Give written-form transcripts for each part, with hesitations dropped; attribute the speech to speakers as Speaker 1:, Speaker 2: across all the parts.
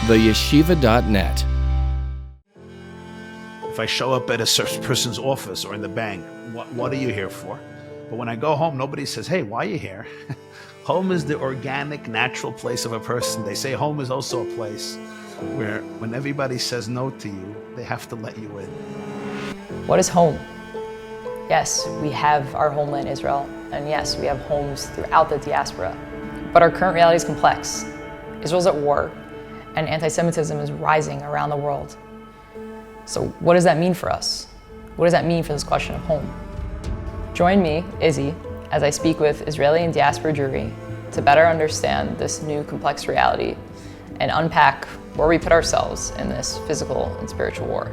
Speaker 1: theyeshiva.net.
Speaker 2: If I show up at a certain person's office or in the bank, what are you here for? But when I go home, nobody says, hey, why are you here? Home is the organic, natural place of a person. They say home is also a place where when everybody says no to you, they have to let you in.
Speaker 3: What is home? Yes, we have our homeland, Israel, and yes, we have homes throughout the diaspora. But our current reality is complex. Israel's at war, and anti-Semitism is rising around the world. So what does that mean for us? What does that mean for this question of home? Join me, Izzy, as I speak with Israeli and diaspora Jewry to better understand this new complex reality and unpack where we put ourselves in this physical and spiritual war.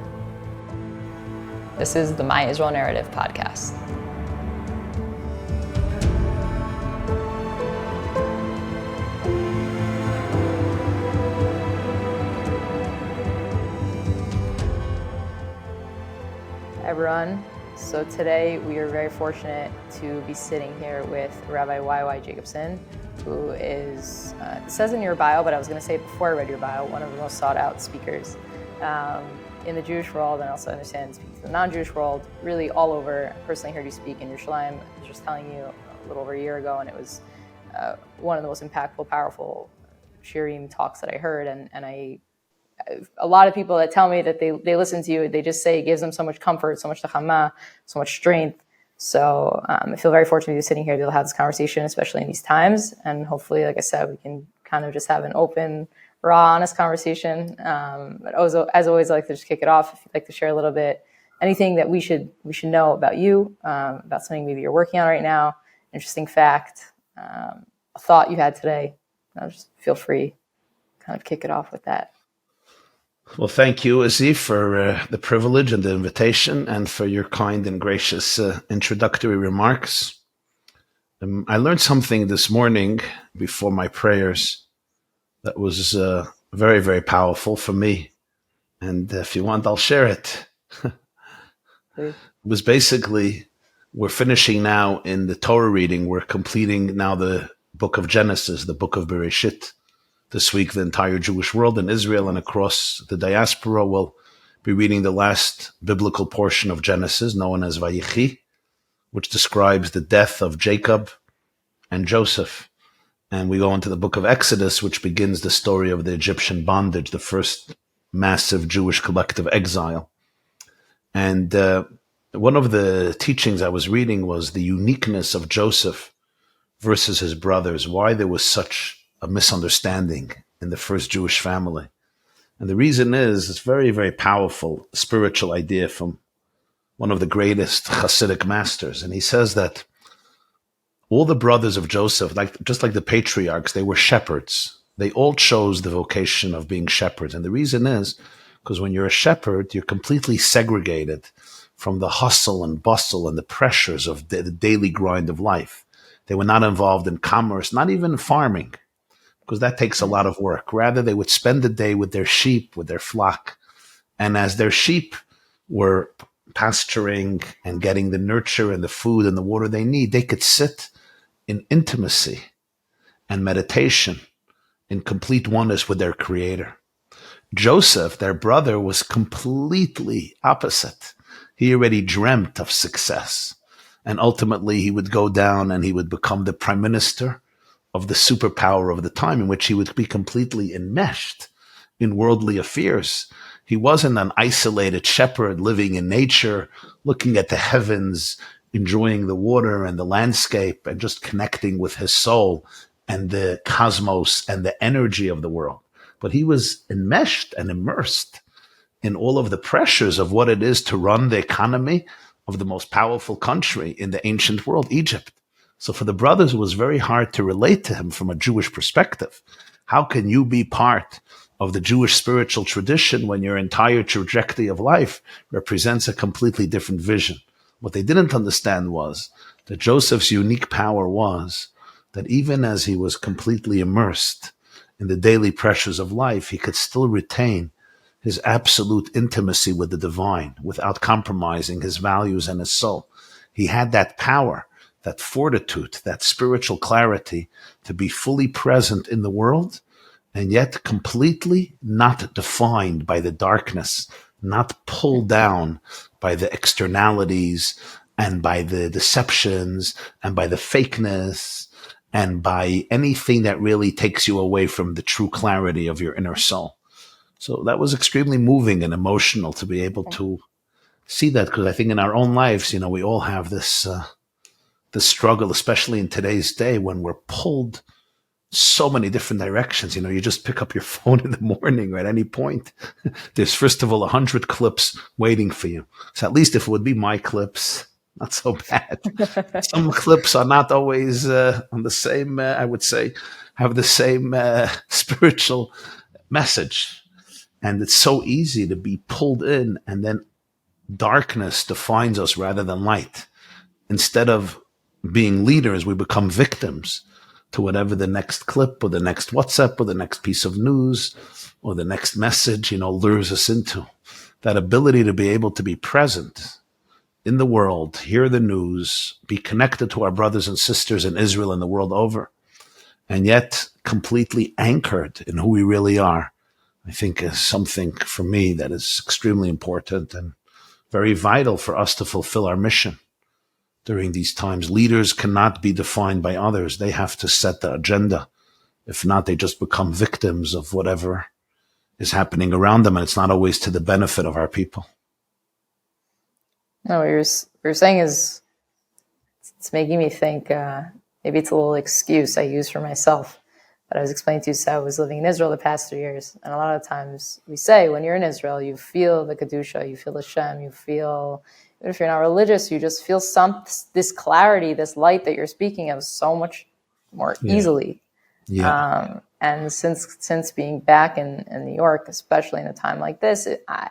Speaker 3: This is the My Israel Narrative podcast. Everyone, so today we are very fortunate to be sitting here with Rabbi Jacobson, who is, it says in your bio, but I was going to say it before I read your bio, one of the most sought out speakers in the Jewish world, and also understand speaks in the non-Jewish world, really all over. I personally heard you speak in Yerushalayim. I was just telling you a little over a year ago, and it was one of the most impactful, powerful shiurim talks that I heard, and a lot of people that tell me that they listen to you, they just say it gives them so much comfort, so much tachama, so much strength. So I feel very fortunate to be sitting here to have this conversation, especially in these times. And hopefully, like I said, we can kind of just have an open, raw, honest conversation. But also, as always, I like to just kick it off. If you'd like to share a little bit, anything that we should know about you, about something maybe you're working on right now, interesting fact, a thought you had today, just feel free, kind of kick it off with that.
Speaker 2: Well, thank you, Izzy, for the privilege and the invitation and for your kind and gracious introductory remarks. I learned something this morning before my prayers that was very, very powerful for me. And if you want, I'll share it. It was basically, we're finishing now in the Torah reading. We're completing now the book of Genesis, the book of Bereshit. This week, the entire Jewish world in Israel and across the diaspora will be reading the last biblical portion of Genesis, known as Vayichi, which describes the death of Jacob and Joseph. And we go into the book of Exodus, which begins the story of the Egyptian bondage, the first massive Jewish collective exile. And one of the teachings I was reading was the uniqueness of Joseph versus his brothers, why there was such a misunderstanding in the first Jewish family. And the reason is, it's very, very powerful spiritual idea from one of the greatest Hasidic masters. And he says that all the brothers of Joseph, just like the patriarchs, they were shepherds. They all chose the vocation of being shepherds. And the reason is, because when you're a shepherd, you're completely segregated from the hustle and bustle and the pressures of the daily grind of life. They were not involved in commerce, not even farming, because that takes a lot of work. Rather, they would spend the day with their sheep, with their flock. And as their sheep were pasturing and getting the nurture and the food and the water they need, they could sit in intimacy and meditation in complete oneness with their Creator. Joseph, their brother, was completely opposite. He already dreamt of success. And ultimately, he would go down and he would become the prime minister of the superpower of the time, in which he would be completely enmeshed in worldly affairs. He wasn't an isolated shepherd living in nature, looking at the heavens, enjoying the water and the landscape, and just connecting with his soul and the cosmos and the energy of the world. But he was enmeshed and immersed in all of the pressures of what it is to run the economy of the most powerful country in the ancient world, Egypt. So for the brothers, it was very hard to relate to him from a Jewish perspective. How can you be part of the Jewish spiritual tradition when your entire trajectory of life represents a completely different vision? What they didn't understand was that Joseph's unique power was that even as he was completely immersed in the daily pressures of life, he could still retain his absolute intimacy with the divine without compromising his values and his soul. He had that power, that fortitude, that spiritual clarity to be fully present in the world and yet completely not defined by the darkness, not pulled down by the externalities and by the deceptions and by the fakeness and by anything that really takes you away from the true clarity of your inner soul. So that was extremely moving and emotional to be able to see that, because I think in our own lives, we all have this struggle, especially in today's day when we're pulled so many different directions. You just pick up your phone in the morning or at any point. There's first of all 100 clips waiting for you. So at least if it would be my clips, not so bad. Some clips are not always on the same, I would say, have the same spiritual message. And it's so easy to be pulled in, and then darkness defines us rather than light. Instead of being leaders, we become victims to whatever the next clip or the next WhatsApp or the next piece of news or the next message, lures us into. That ability to be able to be present in the world, hear the news, be connected to our brothers and sisters in Israel and the world over, and yet completely anchored in who we really are, I think is something for me that is extremely important and very vital for us to fulfill our mission. During these times, leaders cannot be defined by others. They have to set the agenda. If not, they just become victims of whatever is happening around them, and it's not always to the benefit of our people.
Speaker 3: No, what you're saying is, it's making me think, maybe it's a little excuse I use for myself. But I was explaining to you, so I was living in Israel the past 3 years, and a lot of times we say when you're in Israel, you feel the Kedusha, you feel the Shem, you feel, even if you're not religious, you just feel this clarity, this light that you're speaking of so much more easily.
Speaker 2: Yeah.
Speaker 3: And since being back in New York, especially in a time like this, I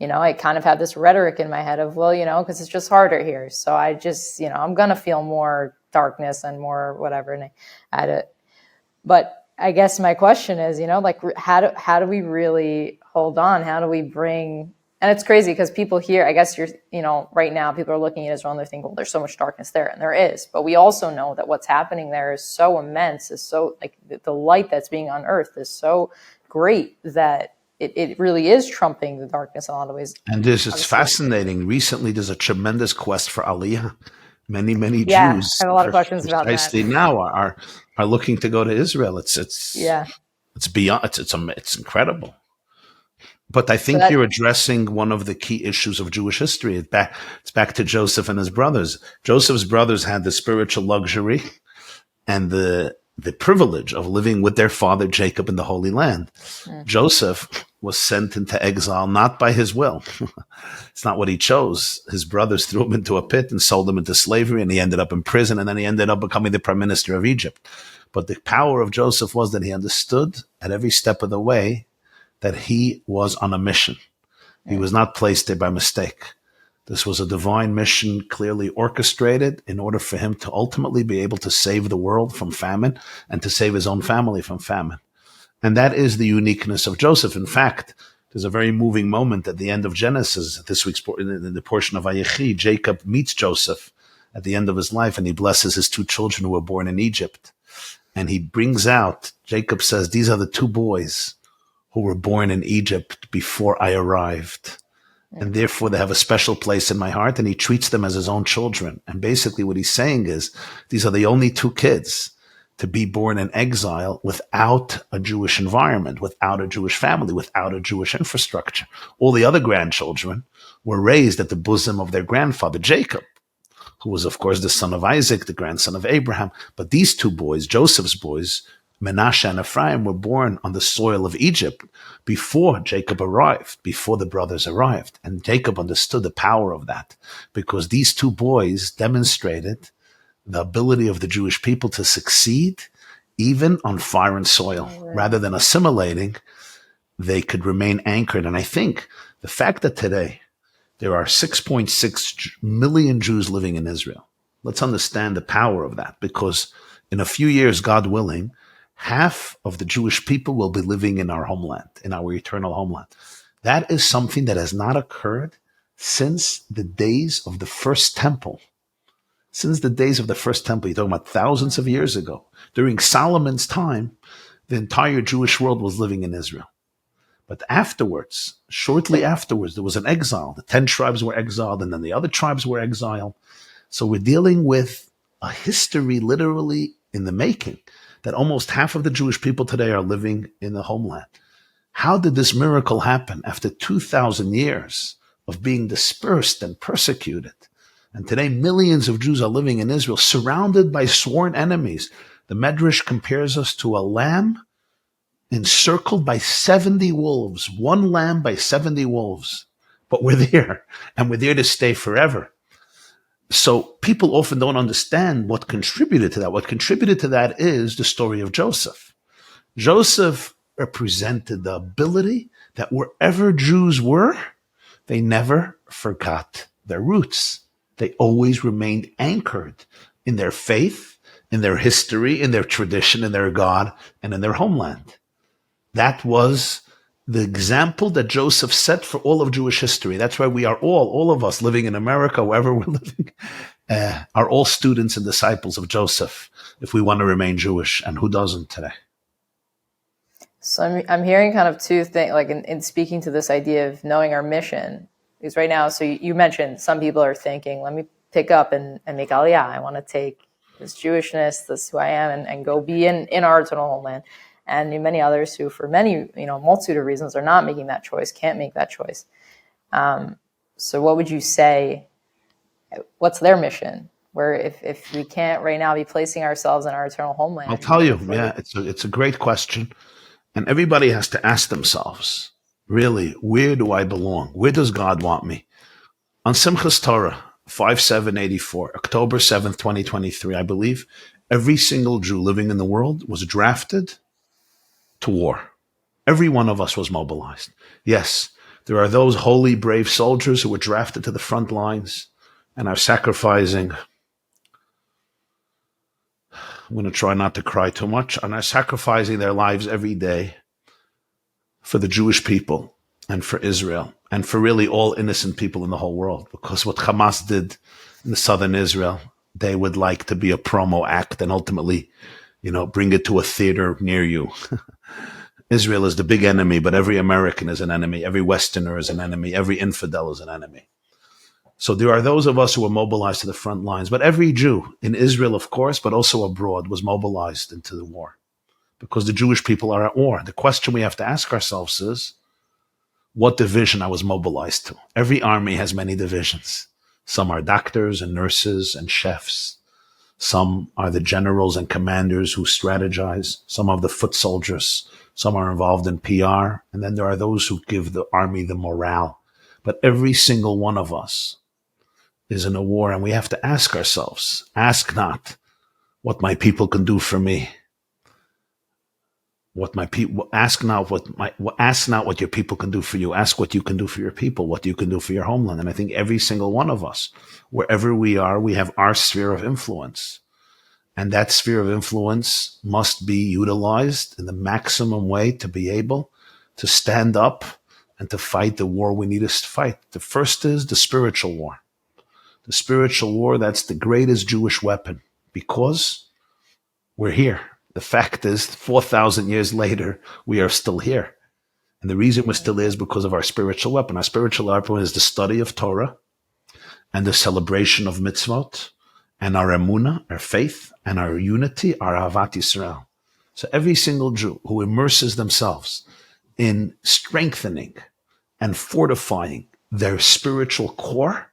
Speaker 3: kind of had this rhetoric in my head of, because it's just harder here. So I just, I'm going to feel more darkness and more whatever. And I had it. But I guess my question is, how do we really hold on? How do we bring, and it's crazy because people here, I guess right now people are looking at Israel and they're thinking, well, there's so much darkness there, and there is. But we also know that what's happening there is so immense, is so, like, the light that's being unearthed is so great that it really is trumping the darkness in a lot of ways.
Speaker 2: And it's fascinating. Recently, there's a tremendous quest for Aliyah. Many Jews.
Speaker 3: I have a lot of questions about that.
Speaker 2: Now are looking to go to Israel. It's beyond. It's incredible. But I think you're addressing one of the key issues of Jewish history. It's back to Joseph and his brothers. Joseph's brothers had the spiritual luxury and the privilege of living with their father Jacob in the Holy Land. Joseph was sent into exile not by his will. It's not what he chose. His brothers threw him into a pit and sold him into slavery, and he ended up in prison, and then he ended up becoming the prime minister of Egypt. But the power of Joseph was that he understood at every step of the way that he was on a mission. He was not placed there by mistake. This was a divine mission, clearly orchestrated in order for him to ultimately be able to save the world from famine and to save his own family from famine. And that is the uniqueness of Joseph. In fact, there's a very moving moment at the end of Genesis, this week's in the portion of Vayechi. Jacob meets Joseph at the end of his life, and he blesses his 2 children who were born in Egypt. And he brings out, Jacob says, these are the 2 boys who were born in Egypt before I arrived. And therefore they have a special place in my heart, and he treats them as his own children. And basically what he's saying is, these are the only 2 kids to be born in exile without a Jewish environment, without a Jewish family, without a Jewish infrastructure. All the other grandchildren were raised at the bosom of their grandfather, Jacob, who was, of course, the son of Isaac, the grandson of Abraham. But these 2 boys, Joseph's boys, Menashe and Ephraim, were born on the soil of Egypt before Jacob arrived, before the brothers arrived. And Jacob understood the power of that, because these 2 boys demonstrated the ability of the Jewish people to succeed even on foreign soil. Rather than assimilating, they could remain anchored. And I think the fact that today there are 6.6 million Jews living in Israel, let's understand the power of that, because in a few years, God willing, half of the Jewish people will be living in our homeland, in our eternal homeland. That is something that has not occurred since the days of the first temple. Since the days of the first temple, you're talking about thousands of years ago. During Solomon's time, the entire Jewish world was living in Israel. But afterwards, shortly afterwards, there was an exile. The 10 tribes were exiled, and then the other tribes were exiled. So we're dealing with a history literally in the making, that almost half of the Jewish people today are living in the homeland. How did this miracle happen after 2,000 years of being dispersed and persecuted? And today millions of Jews are living in Israel, surrounded by sworn enemies. The Medrash compares us to a lamb encircled by 70 wolves, one lamb by 70 wolves. But we're there, and we're there to stay forever. So people often don't understand what contributed to that. What contributed to that is the story of Joseph. Joseph represented the ability that wherever Jews were, they never forgot their roots. They always remained anchored in their faith, in their history, in their tradition, in their God, and in their homeland. That was the example that Joseph set for all of Jewish history. That's why we are all of us living in America, wherever we're living, are all students and disciples of Joseph, if we want to remain Jewish. And who doesn't today?
Speaker 3: So I'm hearing kind of two things, like in speaking to this idea of knowing our mission. Because right now, so you mentioned some people are thinking, let me pick up and make Aliyah. I want to take this Jewishness, this who I am, and go be in our eternal homeland. And many others who, for many, multitude of reasons, are not making that choice, can't make that choice. So what would you say, what's their mission? Where if we can't right now be placing ourselves in our eternal homeland?
Speaker 2: I'll tell you, it's a great question. And everybody has to ask themselves, really, where do I belong? Where does God want me? On Simchas Torah, 5784, October 7th, 2023, I believe, every single Jew living in the world was drafted to war. Every one of us was mobilized. Yes, there are those holy, brave soldiers who were drafted to the front lines and are sacrificing. I'm going to try not to cry too much, and are sacrificing their lives every day for the Jewish people and for Israel and for really all innocent people in the whole world. Because what Hamas did in the southern Israel, they would like to be a promo act and ultimately, bring it to a theater near you. Israel is the big enemy, but every American is an enemy. Every Westerner is an enemy. Every infidel is an enemy. So there are those of us who are mobilized to the front lines. But every Jew in Israel, of course, but also abroad, was mobilized into the war because the Jewish people are at war. The question we have to ask ourselves is, what division I was mobilized to? Every army has many divisions. Some are doctors and nurses and chefs. Some are the generals and commanders who strategize. Some are the foot soldiers. Some are involved in PR. And then there are those who give the army the morale. But every single one of us is in a war, and we have to ask ourselves, ask not what my people can do for me. Ask not what your people can do for you. Ask what you can do for your people, what you can do for your homeland. And I think every single one of us, wherever we are, we have our sphere of influence. And that sphere of influence must be utilized in the maximum way to be able to stand up and to fight the war we need to fight. The first is the spiritual war. The spiritual war, that's the greatest Jewish weapon because we're here. The fact is, 4,000 years later, we are still here. And the reason we're still here is because of our spiritual weapon. Our spiritual weapon is the study of Torah and the celebration of mitzvot and our emunah, our faith, and our unity, our Hamas-Israel. So every single Jew who immerses themselves in strengthening and fortifying their spiritual core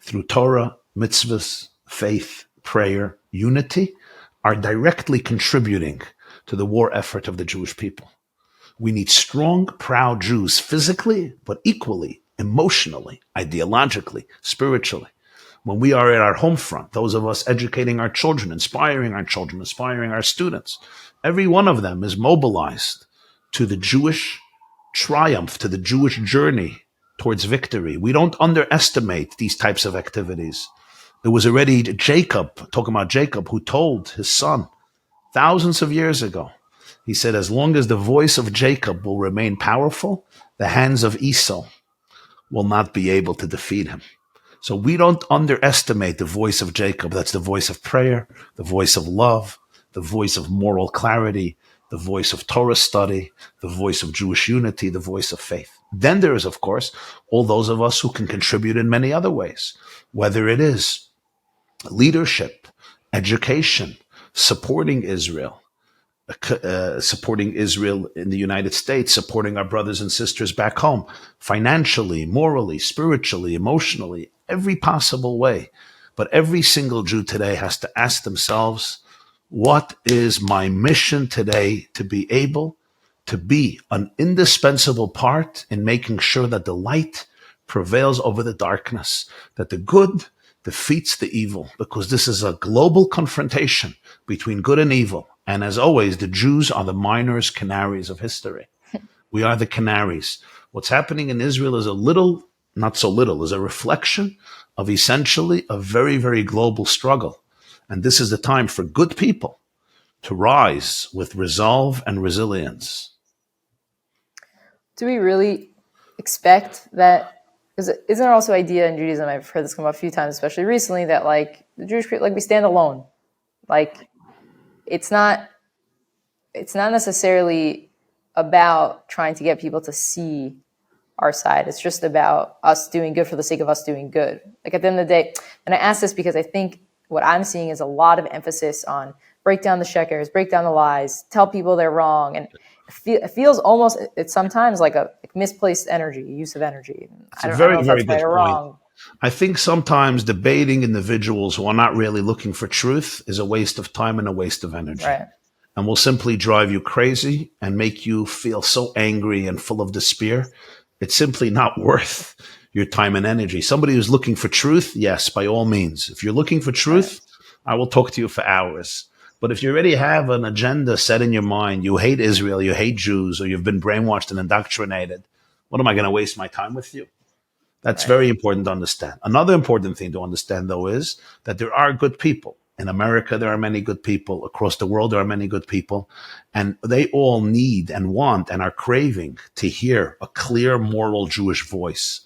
Speaker 2: through Torah, mitzvahs, faith, prayer, unity, are directly contributing to the war effort of the Jewish people. We need strong, proud Jews physically, but equally, emotionally, ideologically, spiritually. When we are at our home front, those of us educating our children, inspiring our students, every one of them is mobilized to the Jewish triumph, to the Jewish journey towards victory. We don't underestimate these types of activities. It was already Jacob, talking about Jacob, who told his son thousands of years ago, he said, as long as the voice of Jacob will remain powerful, the hands of Esau will not be able to defeat him. So we don't underestimate the voice of Jacob. That's the voice of prayer, the voice of love, the voice of moral clarity, the the voice of Torah study, the voice of Jewish unity, the voice of faith. Then there is, of course, all those of us who can contribute in many other ways, whether it is leadership, education, supporting Israel, supporting Israel in the United States, supporting our brothers and sisters back home, financially, morally, spiritually, emotionally, every possible way. But every single Jew today has to ask themselves, what is my mission today to be able to be an indispensable part in making sure that the light prevails over the darkness, that the good defeats the evil, because this is a global confrontation between good and evil. And as always, the Jews are the miners, canaries of history. We are the canaries. What's happening in Israel is a little, not so little, is a reflection of essentially a very, very global struggle. And this is the time for good people to rise with resolve and resilience.
Speaker 3: Do we really expect that? Because isn't there also idea in Judaism, I've heard this come up a few times, especially recently, that like the Jewish people, like we stand alone. Like it's not necessarily about trying to get people to see our side. It's just about us doing good for the sake of us doing good. Like at the end of the day, and I ask this because I think what I'm seeing is a lot of emphasis on break down the shekers, break down the lies, tell people they're wrong. And it feels almost, it's sometimes like a misplaced energy, use of energy.
Speaker 2: It's a very, very good point. I think sometimes debating individuals who are not really looking for truth is a waste of time and a waste of energy.
Speaker 3: Right.
Speaker 2: And will simply drive you crazy and make you feel so angry and full of despair. It's simply not worth your time and energy. Somebody who's looking for truth, yes, by all means. If you're looking for truth, right, I will talk to you for hours. But if you already have an agenda set in your mind, you hate Israel, you hate Jews, or you've been brainwashed and indoctrinated, what am I going to waste my time with you? That's right. Very important to understand. Another important thing to understand, though, is that there are good people. In America, there are many good people. Across the world, there are many good people. And they all need and want and are craving to hear a clear moral Jewish voice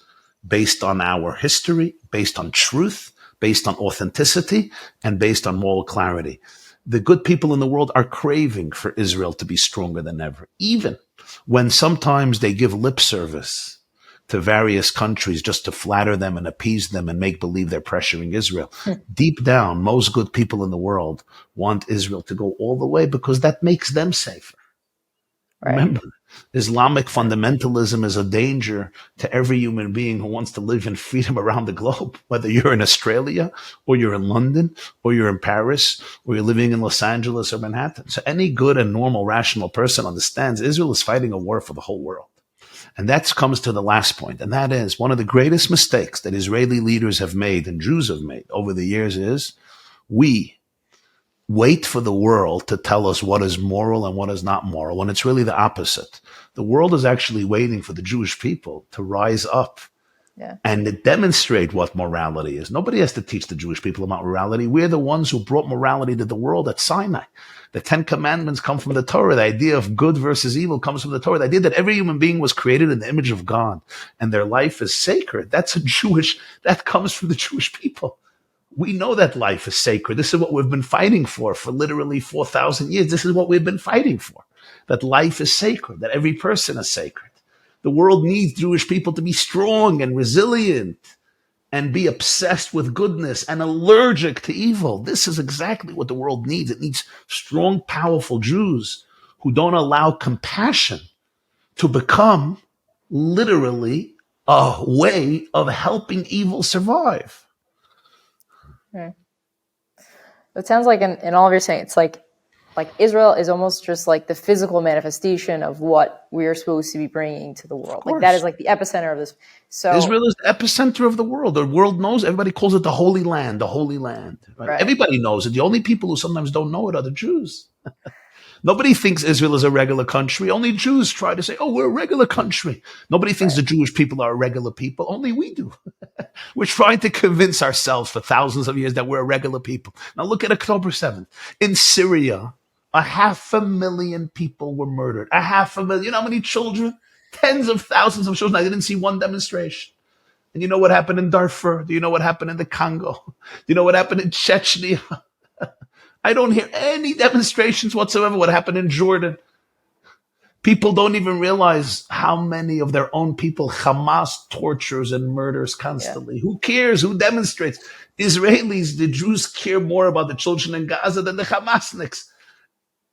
Speaker 2: based on our history, based on truth, based on authenticity, and based on moral clarity. The good people in the world are craving for Israel to be stronger than ever, even when sometimes they give lip service to various countries just to flatter them and appease them and make believe they're pressuring Israel. Deep down, most good people in the world want Israel to go all the way because that makes them safer. Right. Remember, Islamic fundamentalism is a danger to every human being who wants to live in freedom around the globe, whether you're in Australia or you're in London or you're in Paris or you're living in Los Angeles or Manhattan. So any good and normal, rational person understands Israel is fighting a war for the whole world. And that comes to the last point, and that is one of the greatest mistakes that Israeli leaders have made and Jews have made over the years is we wait for the world to tell us what is moral and what is not moral, when it's really the opposite. The world is actually waiting for the Jewish people to rise up and to demonstrate what morality is. Nobody has to teach the Jewish people about morality. We're the ones who brought morality to the world at Sinai. The 10 Commandments come from the Torah. The idea of good versus evil comes from the Torah. The idea that every human being was created in the image of God and their life is sacred. That comes from the Jewish people. We know that life is sacred. This is what we've been fighting for literally 4,000 years. This is what we've been fighting for, that life is sacred, that every person is sacred. The world needs Jewish people to be strong and resilient and be obsessed with goodness and allergic to evil. This is exactly what the world needs. It needs strong, powerful Jews who don't allow compassion to become literally a way of helping evil survive.
Speaker 3: It sounds like in all of your saying, it's like Israel is almost just like the physical manifestation of what we're supposed to be bringing to the world. Like that is like the epicenter of this. So
Speaker 2: Israel is the epicenter of the world. The world knows. Everybody calls it the Holy Land, the Holy Land. Right? Everybody knows it. The only people who sometimes don't know it are the Jews. Nobody thinks Israel is a regular country. Only Jews try to say, oh, we're a regular country. Nobody thinks the Jewish people are regular people. Only we do. We're trying to convince ourselves for thousands of years that we're a regular people. Now look at October 7th. In Syria, 500,000 people were murdered. 500,000. You know how many children? Tens of thousands of children. I didn't see one demonstration. And you know what happened in Darfur? Do you know what happened in the Congo? Do you know what happened in Chechnya? I don't hear any demonstrations whatsoever. What happened in Jordan? People don't even realize how many of their own people Hamas tortures and murders constantly. Who cares? Who demonstrates? Israelis, the Jews care more about the children in Gaza than the Hamasniks.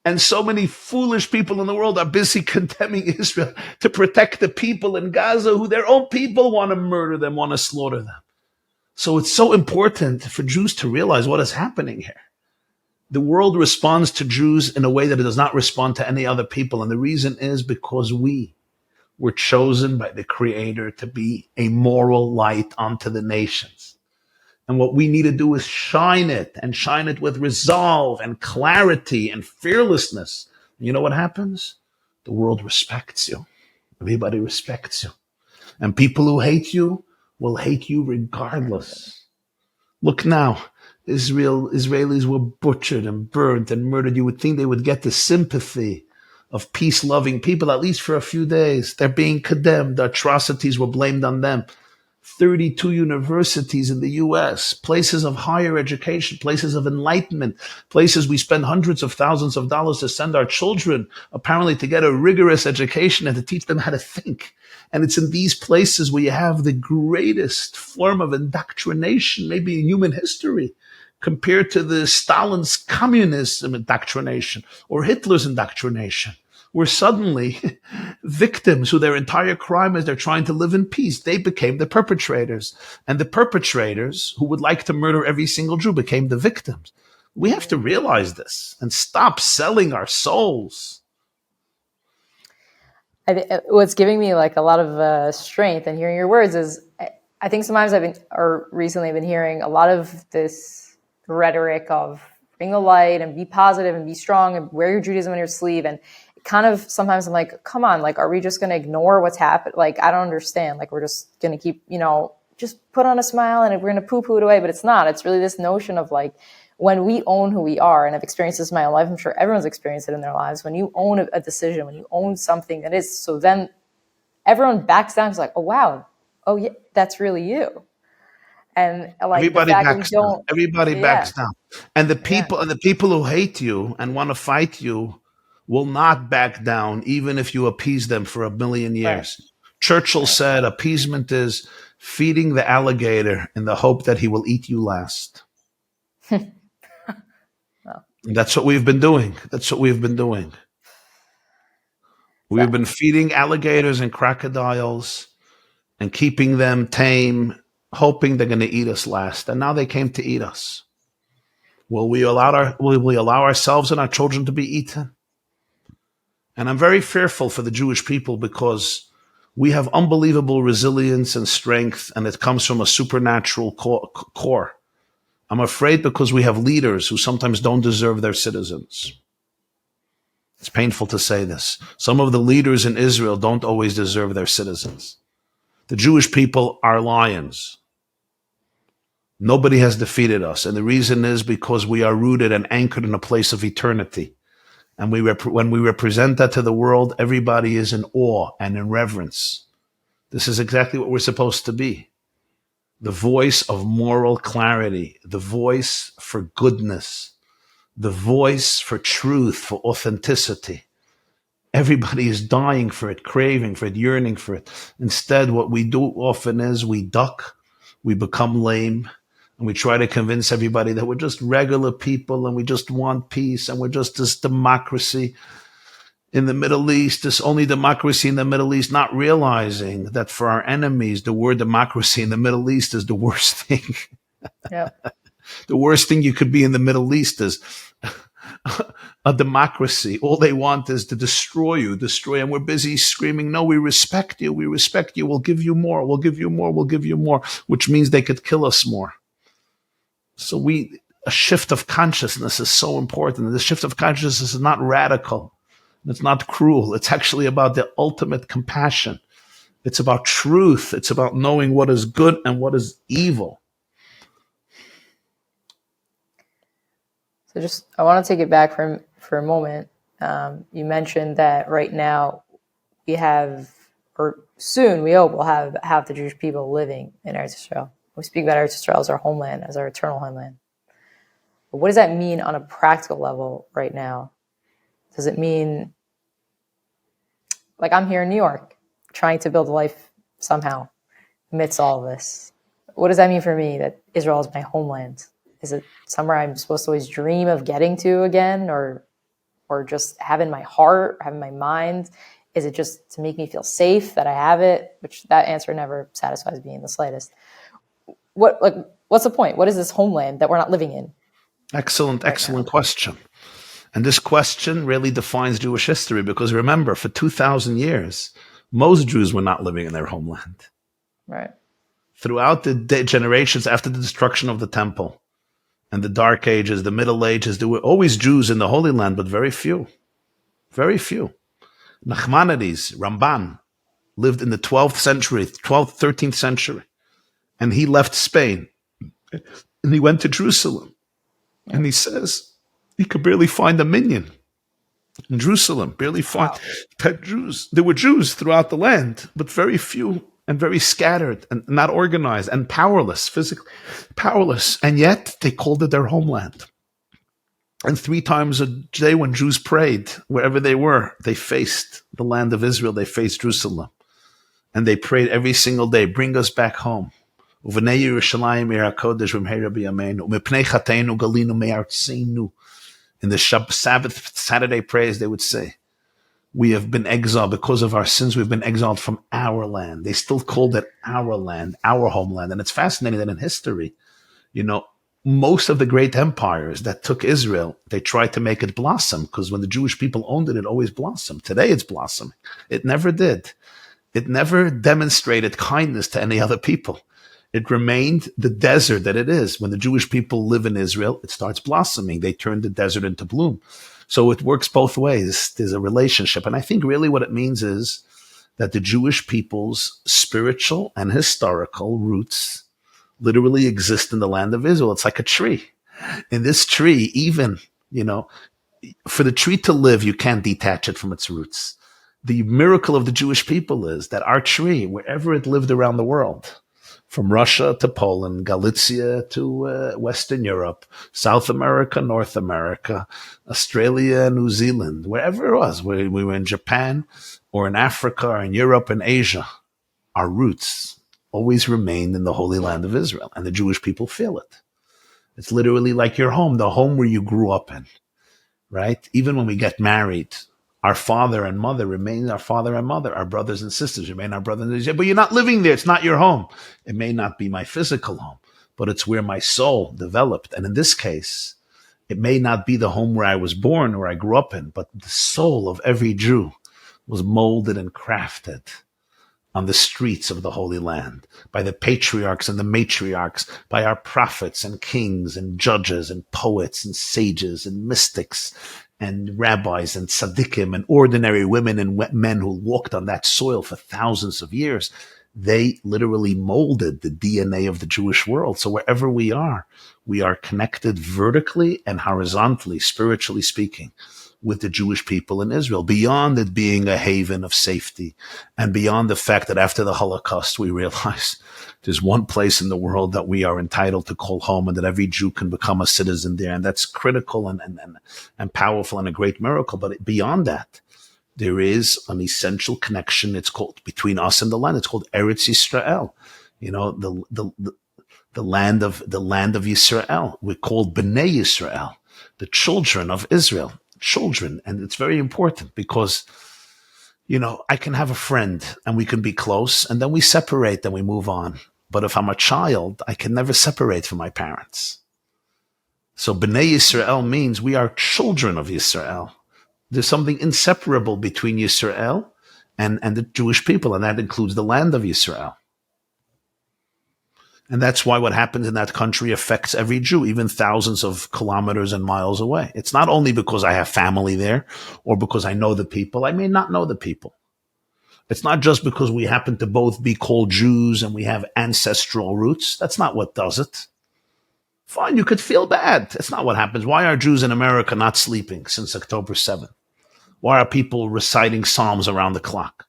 Speaker 2: And so many foolish people in the world are busy condemning Israel to protect the people in Gaza who their own people want to murder them, want to slaughter them. So it's so important for Jews to realize what is happening here. The world responds to Jews in a way that it does not respond to any other people. And the reason is because we were chosen by the Creator to be a moral light unto the nations. And what we need to do is shine it, and shine it with resolve and clarity and fearlessness. And you know what happens? The world respects you. Everybody respects you. And people who hate you will hate you regardless. Look now. Israelis were butchered and burned and murdered. You would think they would get the sympathy of peace-loving people, at least for a few days. They're being condemned. The atrocities were blamed on them. 32 universities in the US, places of higher education, places of enlightenment, places we spend hundreds of thousands of dollars to send our children, apparently to get a rigorous education and to teach them how to think. And it's in these places where you have the greatest form of indoctrination, maybe in human history, compared to the Stalin's communism indoctrination or Hitler's indoctrination, where suddenly victims who their entire crime is they're trying to live in peace, they became the perpetrators. And the perpetrators who would like to murder every single Jew became the victims. We have to realize this and stop selling our souls.
Speaker 3: What's giving me like a lot of strength and hearing your words is I think sometimes recently I've been hearing a lot of this rhetoric of bring the light and be positive and be strong and wear your Judaism on your sleeve. And kind of sometimes I'm like, come on, like, are we just going to ignore what's happened? Like, I don't understand. Like, we're just going to keep, just put on a smile and we're going to poo-poo it away. But it's not. It's really this notion of like, when we own who we are, and I've experienced this in my own life, I'm sure everyone's experienced it in their lives. When you own a decision, when you own something that is, so then everyone backs down. It's like, oh, wow. Oh, yeah, that's really you. And like
Speaker 2: everybody backs down. Everybody backs down. And the people who hate you and want to fight you will not back down, even if you appease them for 1,000,000 years. Right. Churchill said appeasement is feeding the alligator in the hope that he will eat you last. That's what we've been doing. We've been feeding alligators and crocodiles and keeping them tame, hoping they're going to eat us last. And now they came to eat us. Will we allow ourselves and our children to be eaten? And I'm very fearful for the Jewish people because we have unbelievable resilience and strength, and it comes from a supernatural core. I'm afraid because we have leaders who sometimes don't deserve their citizens. It's painful to say this. Some of the leaders in Israel don't always deserve their citizens. The Jewish people are lions. Nobody has defeated us. And the reason is because we are rooted and anchored in a place of eternity. And when we represent that to the world, everybody is in awe and in reverence. This is exactly what we're supposed to be. The voice of moral clarity, the voice for goodness, the voice for truth, for authenticity. Everybody is dying for it, craving for it, yearning for it. Instead, what we do often is we duck, we become lame, and we try to convince everybody that we're just regular people and we just want peace and we're just this democracy in the Middle East, this only democracy in the Middle East, not realizing that for our enemies, the word democracy in the Middle East is the worst thing. Yep. The worst thing you could be in the Middle East is a democracy. All they want is to destroy you. And we're busy screaming, no, we respect you. We'll give you more. Which means they could kill us more. So a shift of consciousness is so important. And the shift of consciousness is not radical. It's not cruel. It's actually about the ultimate compassion. It's about truth. It's about knowing what is good and what is evil.
Speaker 3: So I want to take it back for a moment. You mentioned that right now we have, or soon we hope we'll have half the Jewish people living in Eretz Israel. We speak about Eretz Israel as our homeland, as our eternal homeland. But what does that mean on a practical level right now? Does it mean like I'm here in New York trying to build a life somehow amidst all of this. What does that mean for me that Israel is my homeland? Is it somewhere I'm supposed to always dream of getting to again, or just have in my heart, have in my mind? Is it just to make me feel safe that I have it? Which that answer never satisfies me in the slightest. What's the point? What is this homeland that we're not living in?
Speaker 2: Excellent question. And this question really defines Jewish history, because remember, for 2,000 years, most Jews were not living in their homeland.
Speaker 3: Right.
Speaker 2: Throughout the generations after the destruction of the temple and the Dark Ages, the Middle Ages, there were always Jews in the Holy Land, but very few. Very few. Nachmanides, Ramban, lived in the 12th century, 12th, 13th century. And he left Spain. And he went to Jerusalem. And he says he could barely find a minyan in Jerusalem, barely find Jews. There were Jews throughout the land, but very few and very scattered and not organized and powerless, physically powerless. And yet they called it their homeland. And 3 times a day when Jews prayed, wherever they were, they faced the land of Israel, they faced Jerusalem. And they prayed every single day, bring us back home. In the Sabbath, Saturday prayers, they would say, we have been exiled because of our sins. We've been exiled from our land. They still called it our land, our homeland. And it's fascinating that in history, most of the great empires that took Israel, they tried to make it blossom, because when the Jewish people owned it, it always blossomed. Today it's blossoming. It never did. It never demonstrated kindness to any other people. It remained the desert that it is. When the Jewish people live in Israel, it starts blossoming. They turn the desert into bloom. So it works both ways. There's a relationship. And I think really what it means is that the Jewish people's spiritual and historical roots literally exist in the land of Israel. It's like a tree. In this tree, even, for the tree to live, you can't detach it from its roots. The miracle of the Jewish people is that our tree, wherever it lived around the world, from Russia to Poland, Galicia to Western Europe, South America, North America, Australia, New Zealand, wherever it was, we were in Japan or in Africa or in Europe and Asia, our roots always remained in the Holy Land of Israel, and the Jewish people feel it. It's literally like your home, the home where you grew up in, right? Even when we get married, our father and mother remain our father and mother. Our brothers and sisters remain our brothers and sisters. But you're not living there. It's not your home. It may not be my physical home, but it's where my soul developed. And in this case, it may not be the home where I was born or I grew up in, but the soul of every Jew was molded and crafted on the streets of the Holy Land, by the patriarchs and the matriarchs, by our prophets and kings and judges and poets and sages and mystics and rabbis and tzaddikim and ordinary women and men who walked on that soil for thousands of years. They literally molded the DNA of the Jewish world. So wherever we are connected vertically and horizontally, spiritually speaking, with the Jewish people in Israel, beyond it being a haven of safety, and beyond the fact that after the Holocaust, we realize there's one place in the world that we are entitled to call home, and that every Jew can become a citizen there. And that's critical and powerful and a great miracle. But beyond that, there is an essential connection. It's called between us and the land. It's called Eretz Yisrael. The land of Yisrael. We're called Bnei Yisrael, the children of Israel. Children. And it's very important because, I can have a friend and we can be close, and then we separate and we move on. But if I'm a child, I can never separate from my parents. So Bnei Yisrael means we are children of Yisrael. There's something inseparable between Yisrael and the Jewish people, and that includes the land of Yisrael. And that's why what happens in that country affects every Jew, even thousands of kilometers and miles away. It's not only because I have family there or because I know the people. I may not know the people. It's not just because we happen to both be called Jews and we have ancestral roots. That's not what does it. Fine, you could feel bad. That's not what happens. Why are Jews in America not sleeping since October 7th? Why are people reciting Psalms around the clock?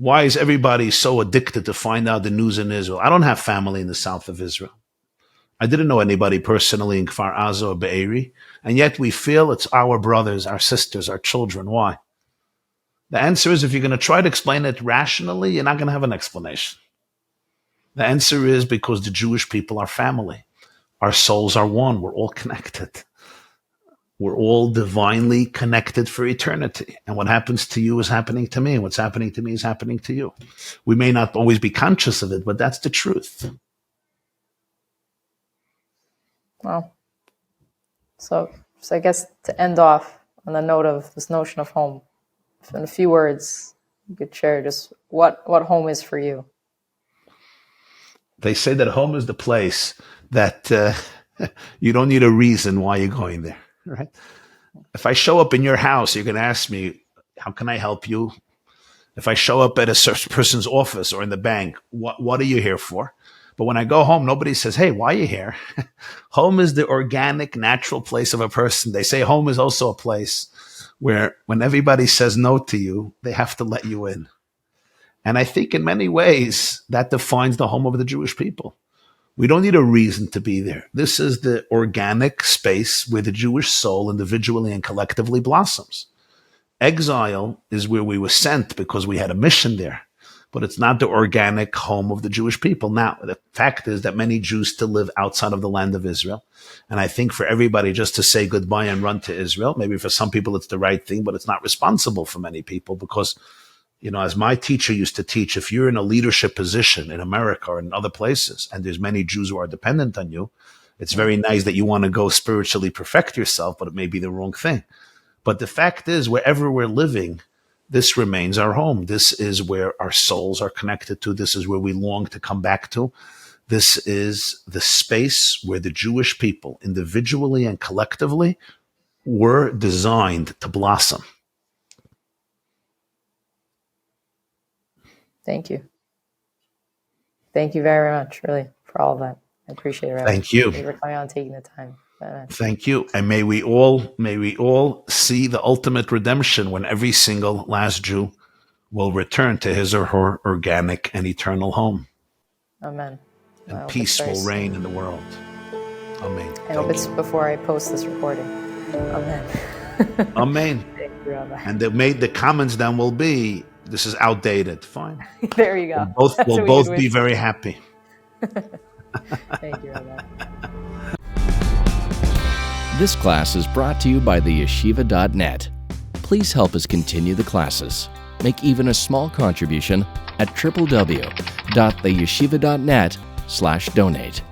Speaker 2: Why is everybody so addicted to find out the news in Israel? I don't have family in the south of Israel. I didn't know anybody personally in Kfar Aza or Be'eri, and yet we feel it's our brothers, our sisters, our children. Why? The answer is, if you're going to try to explain it rationally, you're not going to have an explanation. The answer is because the Jewish people are family. Our souls are one. We're all connected. We're all divinely connected for eternity. And what happens to you is happening to me. And what's happening to me is happening to you. We may not always be conscious of it, but that's the truth.
Speaker 3: Well, so I guess to end off on the note of this notion of home, in a few words, you could share just what home is for you.
Speaker 2: They say that home is the place that you don't need a reason why you're going there, right? If I show up in your house, you're going to ask me, how can I help you? If I show up at a certain person's office or in the bank, what are you here for? But when I go home, nobody says, hey, why are you here? Home is the organic, natural place of a person. They say home is also a place where when everybody says no to you, they have to let you in. And I think in many ways that defines the home of the Jewish people. We don't need a reason to be there. This is the organic space where the Jewish soul individually and collectively blossoms. Exile is where we were sent because we had a mission there, but it's not the organic home of the Jewish people. Now, the fact is that many Jews still live outside of the land of Israel. And I think for everybody just to say goodbye and run to Israel, maybe for some people it's the right thing, but it's not responsible for many people because, you know, as my teacher used to teach, if you're in a leadership position in America or in other places, and there's many Jews who are dependent on you, it's very nice that you want to go spiritually perfect yourself, but it may be the wrong thing. But the fact is, wherever we're living, this remains our home. This is where our souls are connected to. This is where we long to come back to. This is the space where the Jewish people, individually and collectively, were designed to blossom.
Speaker 3: Thank you. Thank you very much, really, for all of that. I appreciate it, Rabbi.
Speaker 2: Thank you.
Speaker 3: Thank you for coming on and taking the time.
Speaker 2: Thank you. And may we all see the ultimate redemption when every single last Jew will return to his or her organic and eternal home.
Speaker 3: Amen.
Speaker 2: And peace will reign in the world. Amen.
Speaker 3: I hope it's before I post this recording. Amen.
Speaker 2: Amen.
Speaker 3: Thank you, Rabbi.
Speaker 2: And the comments then will be, this is outdated. Fine.
Speaker 3: There you go.
Speaker 2: We'll both be very happy.
Speaker 3: Thank you, Rabbi.
Speaker 1: This class is brought to you by theyeshiva.net. Please help us continue the classes. Make even a small contribution at www.theyeshiva.net/donate.